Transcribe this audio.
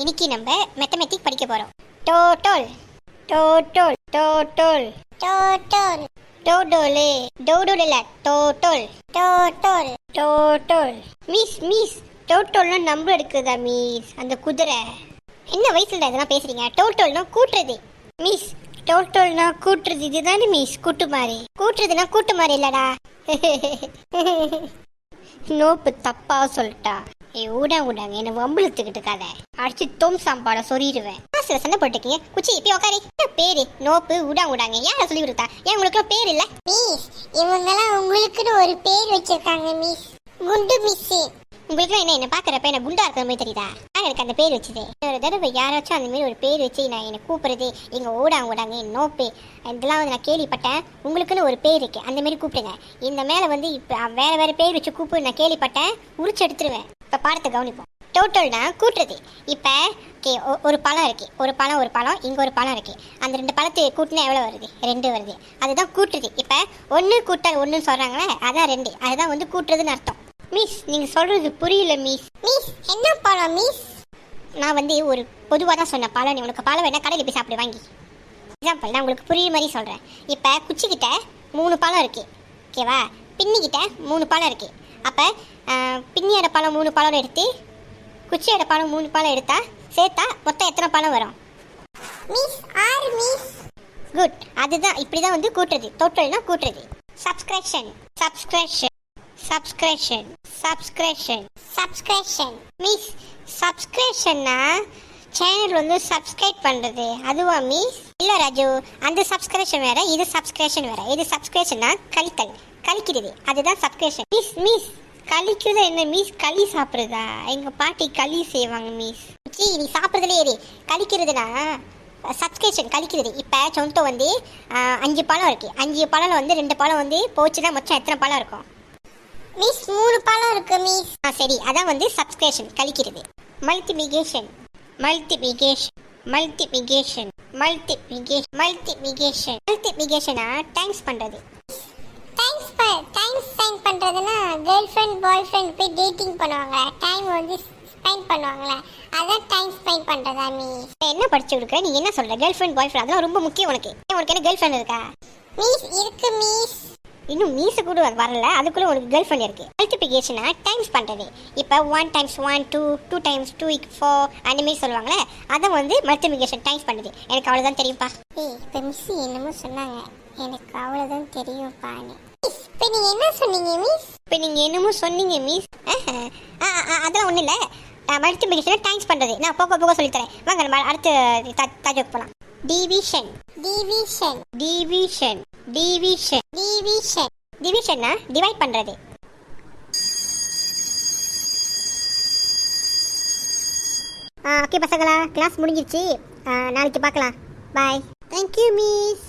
இன்னைக்கு நம்ம மேத்தமெட்டிக் படிக்க போறோம். டோட்டல் டோட்டல் டோட்டல் டோட்டல் டோடோலே டோடோல் இல்ல டோட்டல் டோட்டல் டோட்டல். மிஸ் டோட்டல்னா நம்பர் எடுக்குதா மிஸ்? அந்த குதிரை என்ன வயசுல இதெல்லாம் பேசுறீங்க? டோட்டல்னா கூட்டுறது மிஸ். டோட்டல்னா கூட்டுறது இதுதானே மிஸ்? கூட்டு மாதிரி. கூட்டுறதுனா கூட்டு மாதிரி இல்லடா. நோப்பு தப்பா சொல்லிட்டா. ஊடாங்க என்ன வம்புழுத்துக்கிட்டு இருக்காத. அடிச்சு தோம் சாம்பாட சொல்லிடுவேன். சில சண்டை போட்டுக்கீங்க. குச்சி இப்ப உக்காரி. பேரு நோப்பு ஊடாங்க யார சொல்லி கொடுத்தா? ஏன் உங்களுக்கு பேர் இல்ல மிஸ்? இவங்கெல்லாம் உங்களுக்குன்னு ஒரு பேர் வச்சிருக்காங்க மிஸ். குண்டு மிஸ். உங்களுக்கு என்ன பாக்குறப்ப என்ன குண்டா இருக்கிற மாதிரி தெரியுதா? எனக்கு அந்த பேர் வச்சுது. ஒரு தடவை யாராச்சும் அந்த மாதிரி ஒரு பேர் வச்சு நான் என்ன கூப்பிடுறது எங்க ஊடாங்க நோப்பு இதெல்லாம் வந்து நான் கேள்விப்பட்டேன். உங்களுக்குன்னு ஒரு பேர் இருக்கு, அந்த மாதிரி கூப்பிடுங்க. இந்த மேல வந்து இப்ப வேற பேர் வச்சு கூப்பிடு நான் கேள்விப்பட்டேன். உரிச்சு எடுத்துருவேன். இப்ப பாடத்தை கவனிப்போம். டோட்டல்னா கூட்டுறது. இப்ப ஒரு பழம் இருக்கு, ஒரு பழம் இங்க ஒரு பழம் இருக்கு. அந்த ரெண்டு பழத்தை கூட்டினா எவ்வளவு வருது? 2 வருது. அதுதான் கூட்டுறது. இப்ப 1 கூட்டல் 1 சொல்றாங்களே அதான் 2. அதுதான் வந்து கூட்டுறதுன்னு அர்த்தம். மிஸ் நீங்க சொல்றது புரியல மிஸ். மிஸ் என்ன பழம் மிஸ்? நான் வந்து ஒரு பொதுவாக தான் சொன்னேன். பழம் உனக்கு பழம் வேணா கடையில் போய் சாப்பிடு வாங்கி. எக்ஸாம்பிள் நான் உங்களுக்கு புரியுற மாதிரி சொல்கிறேன். இப்போ குச்சிக்கிட்ட 3 பழம் இருக்குது, ஓகேவா? பின்னிக்கிட்ட 3 பழம் இருக்குது. அப்போ பின்னியோட பழம் 3 பழம் எடுத்து குச்சியோட பழம் 3 பழம் எடுத்தா சேர்த்தா மொத்தம் எத்தனை பழம் வரும்? Miss 6 miss. குட். அதுதான் இப்படி தான் வந்து கூட்டுறது. டோட்டல்னா கூட்டுறது. Subscription subscription subscription subscription subscription. Miss சப்ஸ்கிரிப்ஷன்னா சேனல் வந்து சப்ஸ்கிரைப் பண்ணுறது அதுவா மிஸ்? இல்லை ராஜு, அந்த சப்ஸ்கிரிப்ஷன் வேற, இது சப்ஸ்கிரிப்ஷன் வேற. இது சப்ஸ்கிரிப்ஷன்னா கழிக்கிறது, அதுதான் சப்ஸ்கிரிப்ஷன். மிஸ் கழிக்கிறது என்ன மிஸ்? களி சாப்பிட்றதா? எங்கள் பாட்டி களி செய்வாங்க மிஸ். நீ சாப்பிட்றதுலே ஏறி கழிக்கிறதுனா சப்ஸ்கிரிப்ஷன் கழிக்கிறது. இப்போ சொந்தம் வந்து 5 பழம் இருக்கு. 5 பழம் வந்து 2 பழம் வந்து போச்சுன்னா மொத்தம் எத்தனை பழம் இருக்கும்? மிஸ் 3 பழம் இருக்கு மிஸ். சரி, அதான் வந்து சப்ஸ்கிரிப்ஷன் கழிக்கிறது. Multiplication multiplication multiplication multiplication multiplication மல்டிபிகேஷனா டைம்ஸ் பண்றது. டைம் ஸ்பெண்ட் பண்றதுன்னா கேர்ள் ஃப்ரெண்ட் பாய் ஃப்ரெண்ட் போய் டேட்டிங் பண்ணுவாங்க, டைம் வந்து ஸ்பெண்ட் பண்ணுவாங்களே அதான் டைம் ஸ்பெண்ட் பண்றதா மிஸ். என்ன படிச்சு கொடுக்குற நீ? என்ன சொல்ற? கேர்ள் ஃப்ரெண்ட் பாய் ஃப்ரெண்ட் அதெல்லாம் ரொம்ப முக்கியம் உனக்கு. உனக்கு என்ன கேர்ள் ஃப்ரெண்ட் இருக்கா? மிஸ் இருக்கு மிஸ். இன்னும் மீச கூட வரல, அதுக்குள்ள உனக்கு கேர்ள் ஃப்ரெண்ட் இருக்கு. மல்டிபிகேஷனா டைம்ஸ் பண்றது. இப்போ 1 × 1 2, 2 × 2 4 அந்த மாதிரி சொல்லுவாங்களே அதை வந்து மல்டிபிகேஷன் டைம்ஸ் பண்ணுது. எனக்கு அவ்வளோதான் தெரியும்ப்பா. இப்போ மிஸ் என்னமோ சொன்னாங்க, எனக்கு அவ்வளோதான் தெரியும்ப்பான்னு. இப்போ நீங்கள் என்ன சொன்னீங்க மிஸ்? இப்போ நீங்கள் என்னமோ சொன்னீங்க மிஸ். அதெல்லாம் ஒன்றும் இல்லை. மல்டிபிகேஷனை டைம்ஸ் பண்ணுறது நான் போக சொல்லித்தரேன். வாங்க நம்ம அடுத்து தாஜோக்கு போகலாம். Division division division division division டிவிஷன்னா டிவைட் பண்ணுறது. ஓகே பசங்களா, கிளாஸ் முடிஞ்சிருச்சு. நாளைக்கு பார்க்கலாம். பாய். Thank you miss.